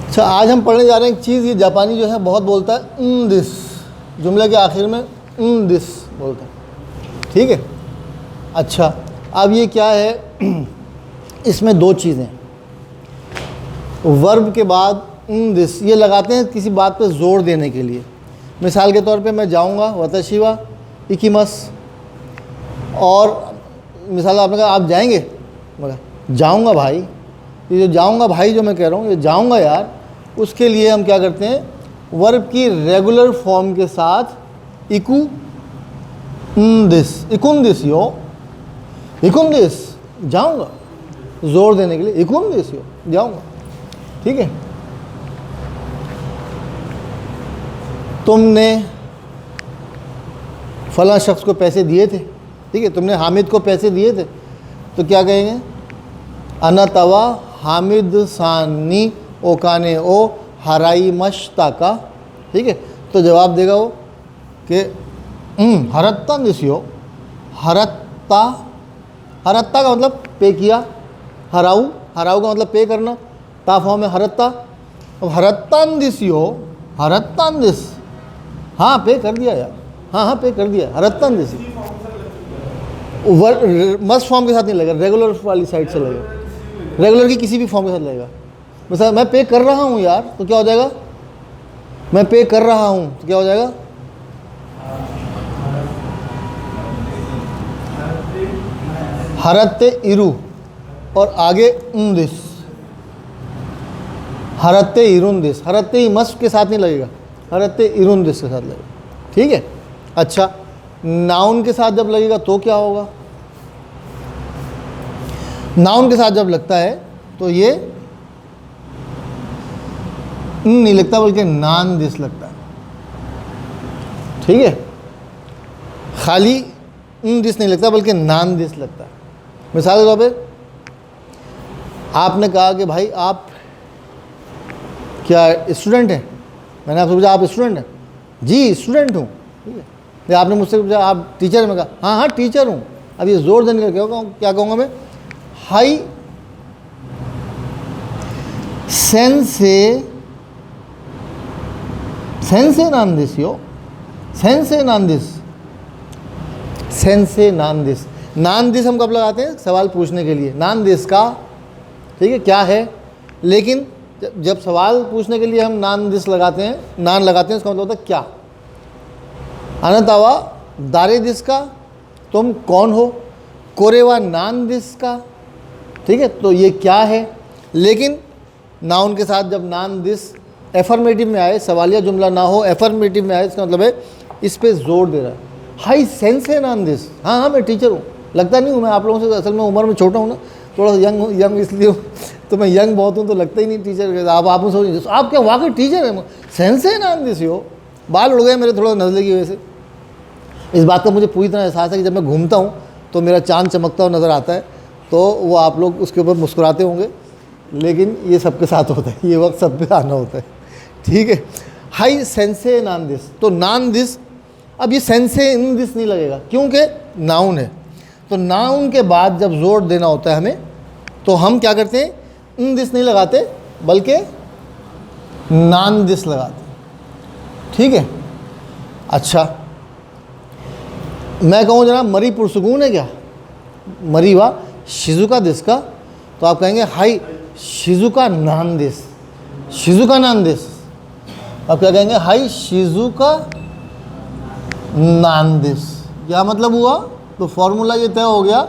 अच्छा, आज हम पढ़ने जा रहे हैं एक चीज़। ये जापानी जो है बहुत बोलता है दिस, जुमले के आखिर में दिस बोलता है, ठीक है। अच्छा, अब ये क्या है, इसमें दो चीज़ें, वर्ब के बाद दिस ये लगाते हैं किसी बात पे जोर देने के लिए। मिसाल के तौर पे मैं जाऊंगा, वतशिवा इकिमस, और मिसाल आपने कहा आप जाएंगे, मगर जाऊंगा भाई, ये जो जाऊंगा भाई जो मैं कह रहा हूँ, ये जाऊंगा यार, उसके लिए हम क्या करते हैं, वर्ब की रेगुलर फॉर्म के साथ इकु दिस, इकुन दिस यो, इकुन दिस, जाऊंगा, जोर देने के लिए इकुन दिस यो, जाऊंगा, ठीक है। तुमने फला शख्स को पैसे दिए थे, ठीक है, तुमने हामिद को पैसे दिए थे, तो क्या कहेंगे, अना तवा हामिद सानी ओकाने ओ हराई मश्ता का, ठीक है। तो जवाब देगा वो कि हरत्ता दिसियो, हरत्ता, हरत्ता का मतलब पे किया, हराऊ, हराऊ का मतलब पे करना, ता फॉर्म में हरत्ता। अब हरत्तान दिसियो, हरत्तान दिस, हाँ पे कर दिया यार, हाँ हाँ पे कर दिया, हरत्तान दिस, मस्ट फॉर्म के साथ नहीं लगेगा, रेगुलर वाली साइड से लगेगा, रेगुलर की किसी भी फॉर्म के साथ लगेगा। मिसाल मैं पे कर रहा हूँ यार, तो क्या हो जाएगा, मैं पे कर रहा हूँ तो क्या हो जाएगा, हरत्ते इरु, और आगे दिस, हरत्ते इरुन दिस, हरत्ते ही मस्ट के साथ नहीं लगेगा, हरत्ते इरुन दिस के साथ लगेगा, ठीक है। अच्छा, नाउन के साथ जब लगेगा तो क्या होगा, नाउन के साथ जब लगता है तो ये नहीं लगता बल्कि नान दिस लगता है, ठीक है। खाली दिस नहीं लगता बल्कि नान दिस लगता है। मिसाल के तौर पे आपने कहा कि भाई आप क्या स्टूडेंट हैं, मैंने आपसे पूछा आप स्टूडेंट हैं, जी स्टूडेंट हूँ, ठीक है। या आपने मुझसे पूछा आप टीचर हैं, मैं कहा हाँ हाँ टीचर हूँ। अब ये जोर देने का क्या कहूँगा मैं, हाई सेंसे, सेंसे नान दिस यो, सेंसे नान दिस, सेंसे नान दिस। नान दिस हम कब लगाते हैं, सवाल पूछने के लिए, नान दिस का, ठीक है, क्या है। लेकिन जब सवाल पूछने के लिए हम नान दिस लगाते हैं, नान लगाते हैं, इसका मतलब होता है क्या। अनतावा दारे दिस का, तुम कौन हो, कोरेवा नान दिस का, ठीक है, तो ये क्या है। लेकिन नाउन के साथ जब नान दिस एफर्मेटिव में आए, सवालिया जुमला ना हो, एफर्मेटिव में आए, इसका मतलब है इस पे जोर दे रहा है, हाई सेंस है नान दिस, हाँ हाँ मैं टीचर हूँ, लगता नहीं हूँ मैं आप लोगों से, असल में उम्र में छोटा हूँ ना, थोड़ा यंग इसलिए हूँ, तो मैं यंग बहुत हूँ तो लगता ही नहीं टीचर। आप सोच, आप क्या वाकई टीचर है, सेंस है नान दिस हो। बाल उड़ गए मेरे थोड़ा नज़ले की वजह से। इस बात का मुझे पूरी तरह एहसास है कि जब मैं घूमता हूँ तो मेरा चांद चमकता हुआ नज़र आता है, तो वो आप लोग उसके ऊपर मुस्कुराते होंगे, लेकिन ये सबके साथ होता है, ये वक्त सब पे आना होता है, ठीक है। हाई सेंसे नान दिस, तो नान दिस, अब ये सेंसे इन दिस नहीं लगेगा क्योंकि नाउन है। तो नाउन के बाद जब जोर देना होता है हमें, तो हम क्या करते हैं, इन दिस नहीं लगाते बल्कि नान दिस लगाते हैं, ठीक है। अच्छा, मैं कहूँ जनाब मरी पुरसकून है क्या, मरी वा शिजुका दिस का, तो आप कहेंगे हाई शिजुका नान दिस, शिजुका नान दिस। आप क्या कहेंगे, हाई शिजुका नान दिस। क्या मतलब हुआ, तो फॉर्मूला ये तय हो गया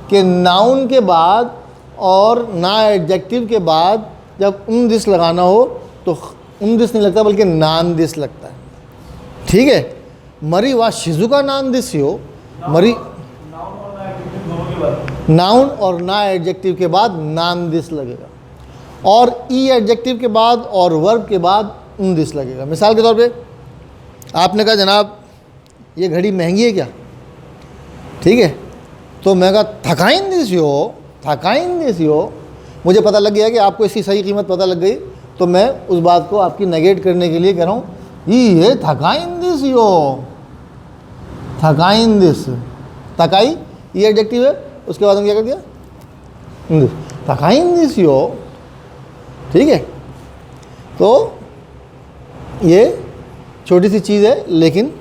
कि नाउन के बाद और ना एडजेक्टिव के बाद जब दिस लगाना हो तो दिस नहीं लगता बल्कि नान दिस लगता है, ठीक है। मरी वा शिजुका नान दिस हो, मरी नाउन और ना एडजेक्टिव के बाद नान दिस लगेगा, और ई एडजेक्टिव के बाद और वर्ब के बाद दिस लगेगा। मिसाल के तौर पे आपने कहा जनाब ये घड़ी महंगी है क्या, ठीक है, तो मैं कहा थकाइन दिस हो, थकाइन दिस हो। मुझे पता लग गया कि आपको इसकी सही कीमत पता लग गई, तो मैं उस बात को आपकी नेगेट करने के लिए कह रहा हूँ ये थकाइन दिस हो, थकाइन दिस, थकाई ये एडजेक्टिव है, उसके बाद हम क्या कर दिया, थकाइन दिस हो, ठीक है। तो ये छोटी सी चीज़ है, लेकिन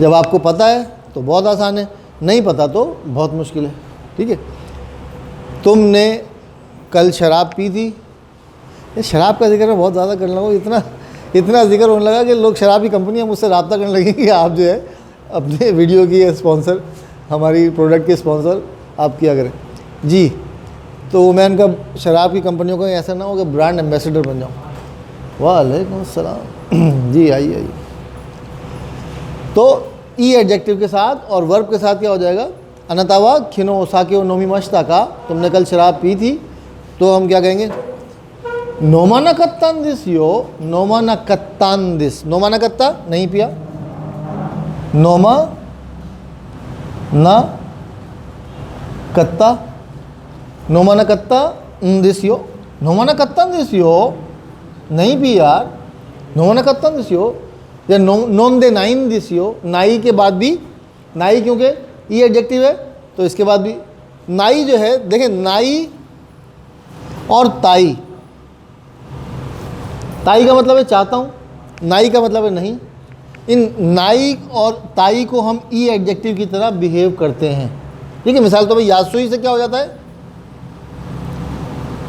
जब आपको पता है तो बहुत आसान है, नहीं पता तो बहुत मुश्किल है। ठीक है, तुमने कल शराब पी थी। ये शराब का जिक्र मैं बहुत ज़्यादा करने लगा, इतना जिक्र होने लगा कि लोग, शराब की कंपनियाँ मुझसे रब्ता करने लगी कि आप जो है अपने वीडियो की स्पॉन्सर, हमारी प्रोडक्ट के स्पॉन्सर आप किया करें जी। तो मैं इनका शराब की कंपनियों का ऐसा ना हो कि ब्रांड एम्बेसडर बन जाऊँ। वालेकुम अस्सलाम जी, आइए। तो ई एडजेक्टिव के साथ और वर्ब के साथ क्या हो जाएगा, अनतावा खिनो साके नोमी मश्ता का, तुमने कल शराब पी थी, तो हम क्या कहेंगे, नोमाना कत्तान दिस यो, नोमाना कत्तान दिस, नोमाना कत्ता नहीं पिया, नोमा ना कत्ता, नोमाना कत्ता दिस यो, नोमाना कत्तान दिस यो नहीं पी यार, नोमाना कत्तान दिस यो, या नॉन दे नाइन दिस यो, नाई के बाद भी, नाई क्योंकि ई एडजेक्टिव है तो इसके बाद भी नाई जो है, देखें नाई और ताई, ताई का मतलब है चाहता हूँ, नाई का मतलब है नहीं। इन नाई और ताई को हम ई एडजेक्टिव की तरह बिहेव करते हैं। ठीक है, मिसाल तो भाई यासुई से क्या हो जाता है,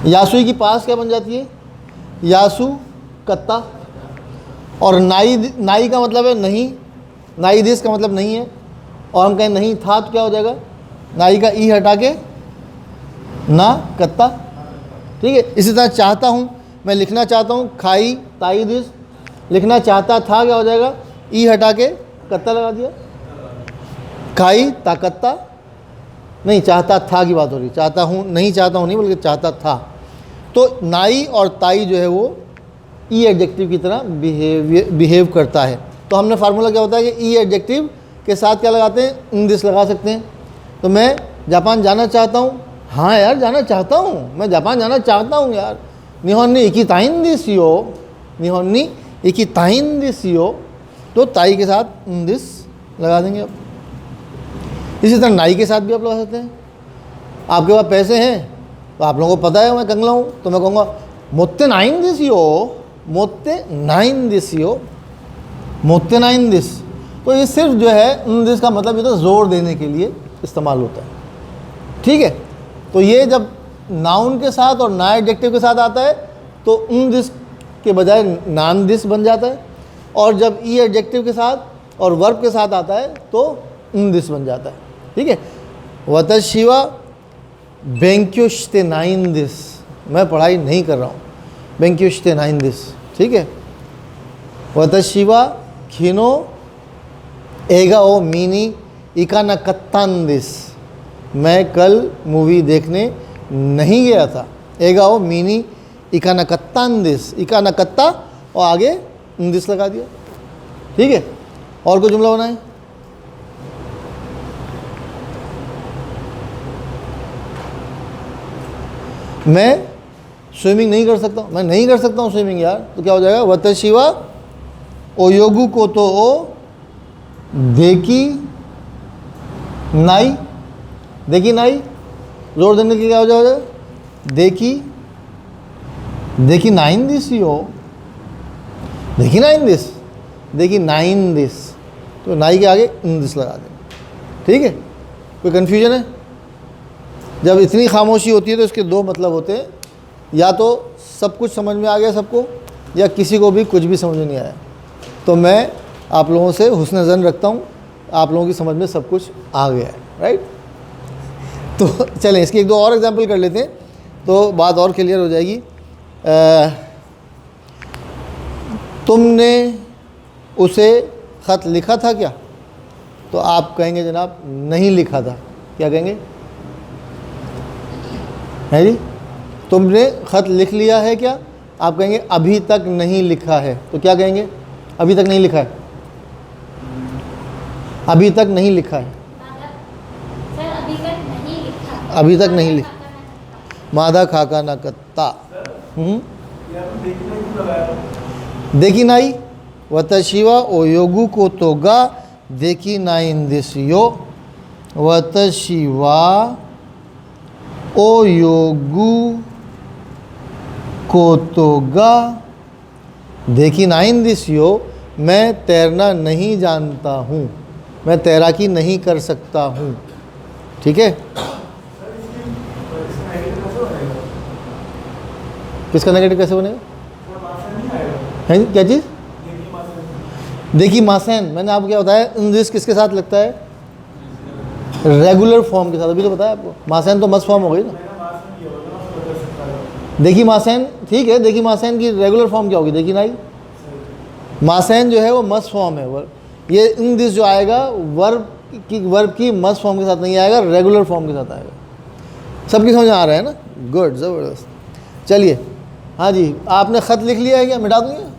यासुई की पास क्या बन जाती है, यासु कत्ता, और नाई का मतलब है नहीं, नाई दिस का मतलब नहीं है, और हम कहें नहीं था तो क्या हो जाएगा, नाई का ई हटा के ना कत्ता। ठीक है, इसी तरह चाहता हूँ, मैं लिखना चाहता हूँ खाई ताई दिस, लिखना चाहता था क्या हो जाएगा, ई हटा के कत्ता लगा दिया, खाई ताकत्ता, नहीं चाहता था की बात हो रही, चाहता हूँ नहीं, चाहता हूँ नहीं बल्कि चाहता था। तो नाई और ताई जो है वो ई एडजेक्टिव की तरह बिहेव करता है। तो हमने फार्मूला क्या होता है कि ई एडजेक्टिव के साथ क्या लगाते हैं, इन दिस लगा सकते हैं। तो मैं जापान जाना चाहता हूँ, हाँ यार जाना चाहता हूँ, मैं जापान जाना चाहता हूँ यार, निहोन ने इकिताइन दिस यो, निहोन ने इकिताइन दिस यो, तो ताई के साथ इन दिस लगा देंगे आप। इसी तरह नाई के साथ भी आप लगा सकते हैं। आपके पास पैसे हैं तो आप लोगों को पता है मैं कंगला हूँ, तो मैं कहूँगा मोत्ते नाइन दिस यो, मोत्ते नाइन दिस यो, मोत्ते नाइन दिस। तो ये सिर्फ जो है इन दिस का मतलब ये तो ज़ोर देने के लिए इस्तेमाल होता है। ठीक है, तो ये जब नाउन के साथ और ना एडजेक्टिव के साथ आता है तो इन दिस के बजाय नान दिस बन जाता है, और जब ई एडजेक्टिव के साथ और वर्ब के साथ आता है तो इन दिस बन जाता है। ठीक है, वतशिवा बेंक्योश्ते नाइन दिस, मैं पढ़ाई नहीं कर रहा हूँ, बेंक्योश्ते नाइन दिस। ठीक है, वतशिवा खिनो एगा ओ मीनी इकाना कत्तान दिस, मैं कल मूवी देखने नहीं गया था, एगा ओ मीनी इकाना कत्तान दिस, इकाना कत्ता और आगे दिस लगा दिया। ठीक है, और कोई जुमला बनाए, मैं स्विमिंग नहीं कर सकता हूँ, मैं नहीं कर सकता हूँ स्विमिंग यार, तो क्या हो जाएगा, वतशिवा ओयोगु को तो ओ देखी नाई, देखी नाई, जोर देने के क्या हो जाएगा, देखी, देखी नाइन दिस यो, देखी नाइन दिस, देखी नाइन दिस, तो नाई के आगे इन दिस लगा दें। ठीक है, कोई कन्फ्यूजन है? जब इतनी खामोशी होती है तो इसके दो मतलब होते हैं, या तो सब कुछ समझ में आ गया सबको, या किसी को भी कुछ भी समझ में नहीं आया। तो मैं आप लोगों से हुस्न ज़न रखता हूँ, आप लोगों की समझ में सब कुछ आ गया है, राइट। तो चलें इसकी एक दो और एग्जांपल कर लेते हैं तो बात और क्लियर हो जाएगी। तुमने उसे ख़त लिखा था क्या, तो आप कहेंगे जनाब नहीं लिखा था, क्या कहेंगे, है जी। तुमने ख़त लिख लिया है क्या, आप कहेंगे अभी तक नहीं लिखा है, तो क्या कहेंगे, अभी तक नहीं लिखा है, अभी तक नहीं लिखा है, सर अभी तक नहीं लिखा, अभी तक नहीं लिखा, मादा खाका ना कत्ता। देखी नाई, वतशिवा ओयोगु को तोगा देखी नाइन दिस यो, वतशिवा ओयोगु कोतोगा देखी नाइन दिस यो, मैं तैरना नहीं जानता हूँ, मैं तैराकी नहीं कर सकता हूँ। ठीक है, किसका नेगेटिव कैसे बनेगा? है जी, क्या चीज़? देखी मासेन, मैंने आपको क्या बताया, इन दिस किसके साथ लगता है? रेगुलर फॉर्म के साथ। अभी तो बताया आपको, मासेन तो मस्ट फॉर्म हो गई ना। देखी मासेन, ठीक है, देखी मासेन की रेगुलर फॉर्म क्या होगी? देखी नाई। मासेन जो है वो मस्ट फॉर्म है। वर्ब ये इन दिस जो आएगा वर्ब की मस्ट फॉर्म के साथ नहीं आएगा, रेगुलर फॉर्म के साथ आएगा। सबकी समझ आ रहा है ना? गुड, ज़बरदस्त। चलिए, हाँ जी, आपने ख़त लिख लिया है क्या? मिटा दूँगा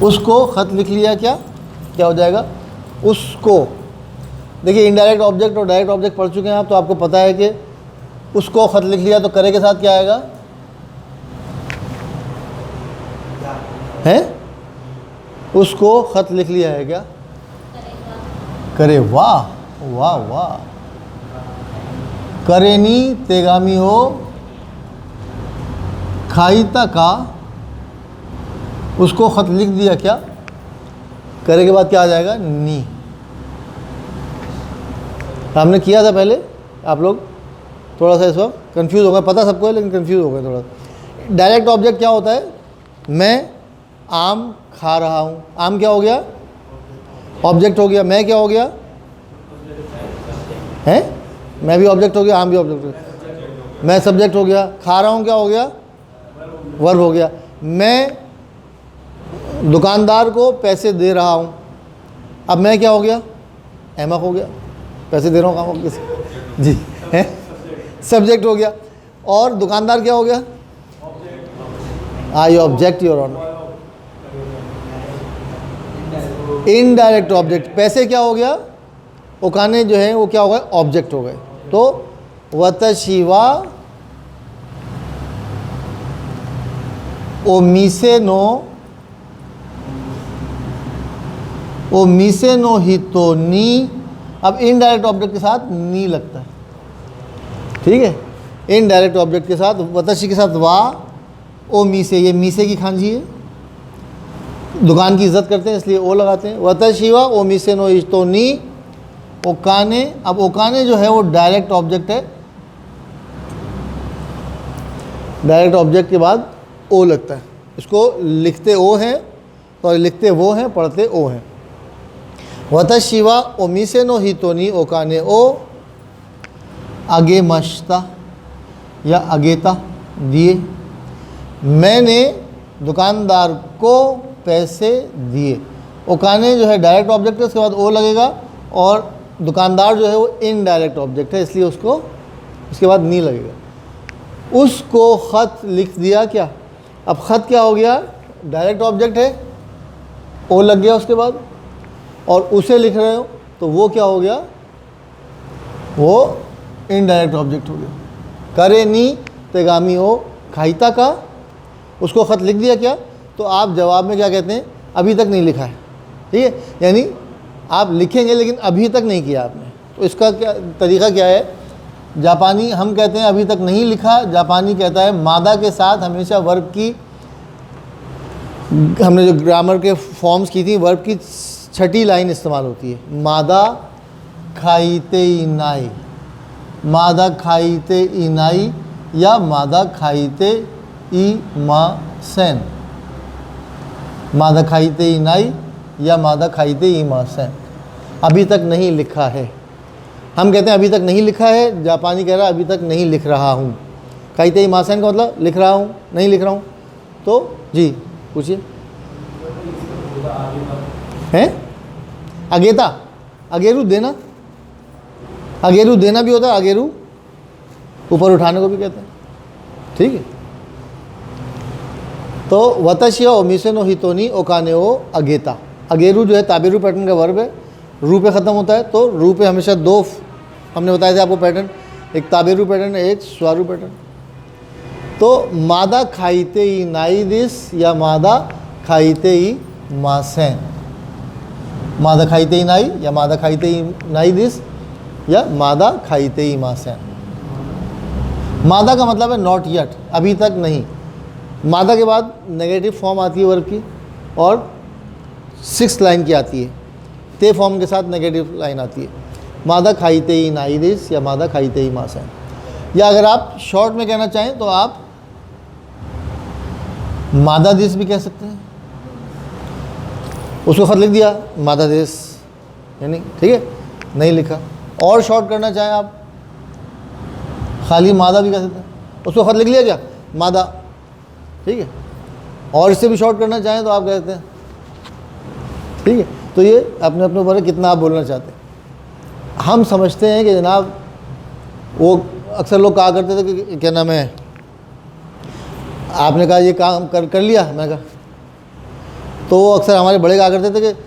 उसको। ख़त लिख लिया क्या? क्या हो जाएगा? उसको। देखिए, इनडायरेक्ट ऑब्जेक्ट और डायरेक्ट ऑब्जेक्ट पढ़ चुके हैं आप, तो आपको पता है कि उसको ख़त लिख लिया तो करे के साथ क्या आएगा? है? उसको ख़त लिख लिया है क्या? करे। वाह वाह वाह। करेनी तेगामी हो खाईता का, उसको ख़त लिख दिया क्या? करे के बाद क्या आ जाएगा? नी। हमने किया था पहले, आप लोग थोड़ा सा इस वक्त कन्फ्यूज़ हो गए, पता सबको है लेकिन कन्फ्यूज़ हो गए थोड़ा। डायरेक्ट ऑब्जेक्ट क्या होता है? मैं आम खा रहा हूँ। आम क्या हो गया? ऑब्जेक्ट हो गया। मैं क्या हो गया? हैं? मैं भी ऑब्जेक्ट हो गया, आम भी ऑब्जेक्ट हो गया। मैं सब्जेक्ट हो गया। खा रहा हूँ क्या हो गया? वर्ब हो गया। मैं दुकानदार को पैसे दे रहा हूँ। अब मैं क्या हो गया? एमक हो गया। पैसे दे रहा हूँ काम किसी जी है, सब्जेक्ट हो गया। और दुकानदार क्या हो गया? I object your honour. Indirect object. पैसे क्या हो गया? ओकाने जो है वो क्या हो गए? ऑब्जेक्ट हो गए। तो वतशिवा ओ मीसे नो हितो नी। अब इनडायरेक्ट ऑब्जेक्ट के साथ नी लगता है। ठीक है, इनडायरेक्ट ऑब्जेक्ट के साथ वतशी के साथ वा, ओ मीसे, ये मीसे की खांजी है, दुकान की इज्जत करते हैं इसलिए ओ लगाते हैं। वतशिवा ओ मीसे नो हितो नी ओकाने। अब ओकाने जो है वो डायरेक्ट ऑब्जेक्ट है, डायरेक्ट ऑब्जेक्ट के बाद ओ लगता है। इसको लिखते ओ हैं और लिखते वो हैं, पढ़ते ओ हैं। वतशिवा ओ मीसे नो हितोनी ओकाने ओ आगे मश्ता या अगेता दिए। मैंने दुकानदार को पैसे दिए। ओकाने जो है डायरेक्ट ऑब्जेक्ट है, उसके बाद ओ लगेगा, और दुकानदार जो है वो इनडायरेक्ट ऑब्जेक्ट है इसलिए उसको उसके बाद नी लगेगा। उसको ख़त लिख दिया क्या? अब ख़त क्या हो गया? डायरेक्ट ऑब्जेक्ट है, ओ लग गया उसके बाद, और उसे लिख रहे हो तो वो क्या हो गया? वो इनडायरेक्ट ऑब्जेक्ट हो गया। करे नी तेगामी हो खाईता का, उसको ख़त लिख दिया क्या? तो आप जवाब में क्या कहते हैं? अभी तक नहीं लिखा है। ठीक है, यानी आप लिखेंगे लेकिन अभी तक नहीं किया आपने। तो इसका क्या तरीका क्या है? जापानी हम कहते हैं अभी तक नहीं लिखा, जापानी कहता है मादा के साथ हमेशा वर्ब की, हमने जो ग्रामर के फॉर्म्स की थी, वर्ब की छठी लाइन इस्तेमाल होती है। मादा खाईते इनाई, मादा खाईते इनाई या मादा खाईते ई मा सेन, मादा खाईते इनाई या मादा खाईते ई मा सेन। अभी तक नहीं लिखा है। हम कहते हैं अभी तक नहीं लिखा है, जापानी कह रहा है अभी तक नहीं लिख रहा हूँ। खाईते ई मा सेन का मतलब लिख रहा हूँ, नहीं लिख रहा हूँ। तो जी पूछिए। हैं? अगेता, अगेरू देना, अगेरू देना भी होता है, अगेरू ऊपर उठाने को भी कहते हैं। ठीक है, तो वतशी ओ मिसेनो हितोनी ओकाने ओ अगेता। अगेरू जो है ताबेरू पैटर्न का वर्ब है, रू पे ख़त्म होता है। तो रू पे हमेशा दो हमने बताया था आपको पैटर्न, एक ताबेरू पैटर्न, एक स्वारू पैटर्न। तो मादा खाईते ई नाई दिस या मादा खाईते ई मासेन, मादा खाईते ई नाई या मादा खाईते ई नाई दिस या मादा खाईते ई मासेन। मादा का मतलब है नॉट येट, अभी तक नहीं। मादा के बाद नेगेटिव फॉर्म आती है वर्ब की और 6th लाइन की आती है, ते फॉर्म के साथ नेगेटिव लाइन आती है। मादा खाईते ही नाइदिस या मादा खाईते ही मास है। या अगर आप शॉर्ट में कहना चाहें तो आप मादा दिस भी कह सकते हैं। उसको खत लिख दिया मादा दिस, यानी ठीक है, नहीं लिखा। और शॉर्ट करना चाहें आप खाली मादा भी कह सकते हैं। उसको खत लिख लिया क्या, मादा, ठीक है। और इससे भी शॉर्ट करना चाहें तो आप कहते हैं, ठीक है। तो ये अपने अपने ऊपर है कितना आप बोलना चाहते हैं। हम समझते हैं कि जनाब वो अक्सर लोग कहा करते थे कि क्या नाम है, आपने कहा ये काम कर लिया, मैं कहा, तो अक्सर हमारे बड़े कहा करते थे कि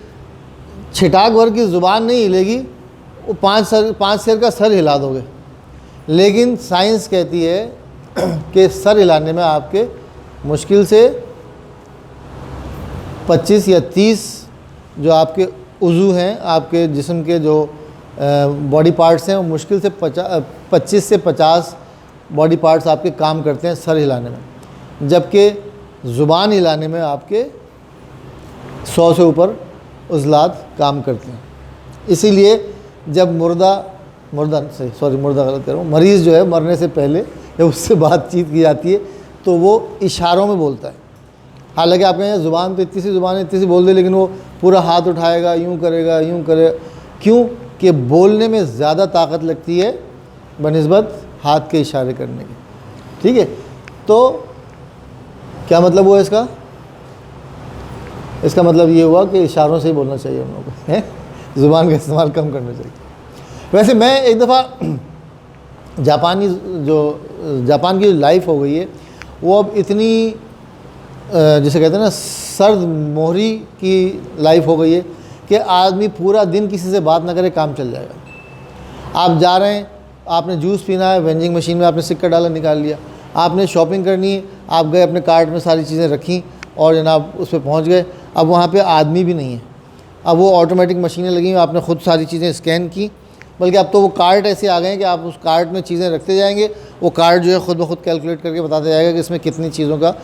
छिटाक वर्ग की ज़ुबान नहीं हिलेगी, वो 5 शेर का सर हिला दोगे। लेकिन साइंस कहती है कि सर हिलाने में आपके मुश्किल से 25 या 30 जो आपके उज़ू हैं, आपके जिस्म के जो बॉडी पार्ट्स हैं, वो मुश्किल से 25 से 50 बॉडी पार्ट्स आपके काम करते हैं सर हिलाने में, जबकि ज़ुबान हिलाने में आपके 100 से ऊपर उज़लात काम करते हैं। इसीलिए जब मुर्दा गलत कर रहा हूँ, मरीज़ जो है मरने से पहले जब उससे बातचीत की जाती है तो वो इशारों में बोलता है। हालांकि आपके यहाँ ज़ुबान तो इतनी सी बोल दे, लेकिन वो पूरा हाथ उठाएगा, यूँ करेगा, क्यों कि बोलने में ज़्यादा ताकत लगती है बनिस्बत हाथ के इशारे करने की, ठीक है। तो क्या मतलब हुआ इसका मतलब ये हुआ कि इशारों से ही बोलना चाहिए हम लोगों को, है, ज़ुबान का इस्तेमाल कम करना चाहिए। वैसे मैं एक दफ़ा जापान की जो लाइफ हो गई है वो अब इतनी जिसे कहते हैं ना सर्द मोहरी की लाइफ हो गई है कि आदमी पूरा दिन किसी से बात ना करे काम चल जाएगा। आप जा रहे हैं, आपने जूस पीना है, वेंडिंग मशीन में आपने सिक्का डाला, निकाल लिया। आपने शॉपिंग करनी है, आप गए अपने कार्ट में सारी चीज़ें रखी और जनाब उस पर पहुँच गए। अब वहाँ पे आदमी भी नहीं है, अब वो ऑटोमेटिक मशीनें लगी हैं, आपने ख़ुद सारी चीज़ें स्कैन की। बल्कि अब तो वो कार्ट ऐसे आ गए हैं कि आप उस कार्ट में चीज़ें रखते जाएंगे, वो कार्ट जो है ख़ुद ब खुद कैलकुलेट करके बताते जाएगा कि इसमें कितनी चीज़ों का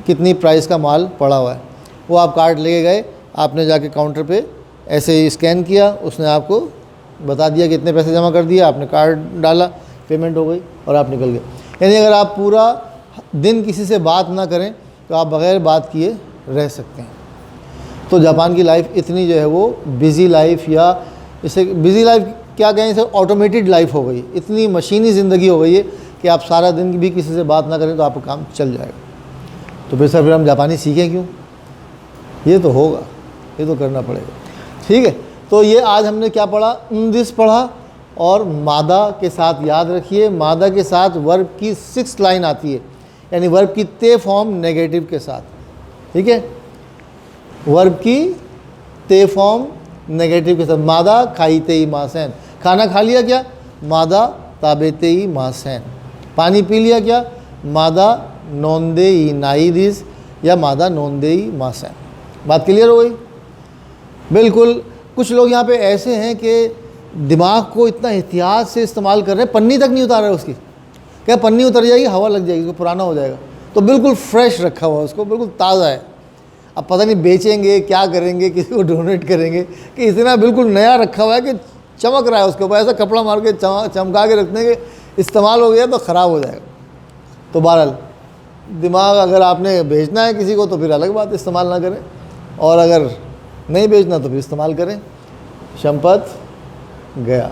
कितनी प्राइस का माल पड़ा हुआ है। वो आप कार्ट लेके गए, आपने जाके काउंटर पे ऐसे ही स्कैन किया, उसने आपको बता दिया कि इतने पैसे जमा कर दिए, आपने कार्ड डाला, पेमेंट हो गई और आप निकल गए। यानी अगर आप पूरा दिन किसी से बात ना करें तो आप बग़ैर बात किए रह सकते हैं। तो जापान की लाइफ इतनी जो है वो बिज़ी लाइफ, या इसे बिज़ी लाइफ क्या कहें, इसे ऑटोमेटेड लाइफ हो गई, इतनी मशीनी ज़िंदगी हो गई है कि आप सारा दिन भी किसी से बात ना करें तो आपका काम चल जाएगा। तो फिर हम जापानी सीखें क्यों? ये तो होगा, ये तो करना पड़ेगा, ठीक है। तो ये आज हमने क्या पढ़ा, दिस पढ़ा, और मादा के साथ याद रखिए, मादा के साथ वर्ब की 6th लाइन आती है, यानी वर्ब की ते फॉर्म नेगेटिव के साथ, ठीक है। वर्ब की ते फॉर्म नेगेटिव के साथ, मादा खाईते ही मासैन, खाना खा लिया क्या, मादा ताबेते ही मासैन। पानी पी लिया क्या, मादा नोंदे ही नाइदिस या मादा नोंदे ही मासैन। बात क्लियर हो गई? बिल्कुल। कुछ लोग यहाँ पे ऐसे हैं कि दिमाग को इतना एहतियात से इस्तेमाल कर रहे हैं, पन्नी तक नहीं उतार रहे उसकी। क्या पन्नी उतर जाएगी, हवा लग जाएगी, उसको पुराना हो जाएगा। तो बिल्कुल फ्रेश रखा हुआ, उसको बिल्कुल ताज़ा है। अब पता नहीं बेचेंगे क्या करेंगे, किसी को डोनेट करेंगे, कि इतना बिल्कुल नया रखा हुआ है कि चमक रहा है, उसके ऊपर ऐसा कपड़ा मार के चमका के रखते हैं कि इस्तेमाल हो गया तो ख़राब हो जाएगा। तो बहरहाल दिमाग अगर आपने बेचना है किसी को तो फिर अलग बात, इस्तेमाल ना करें, और अगर नहीं बेचना तो फिर इस्तेमाल करें। शंपत गया।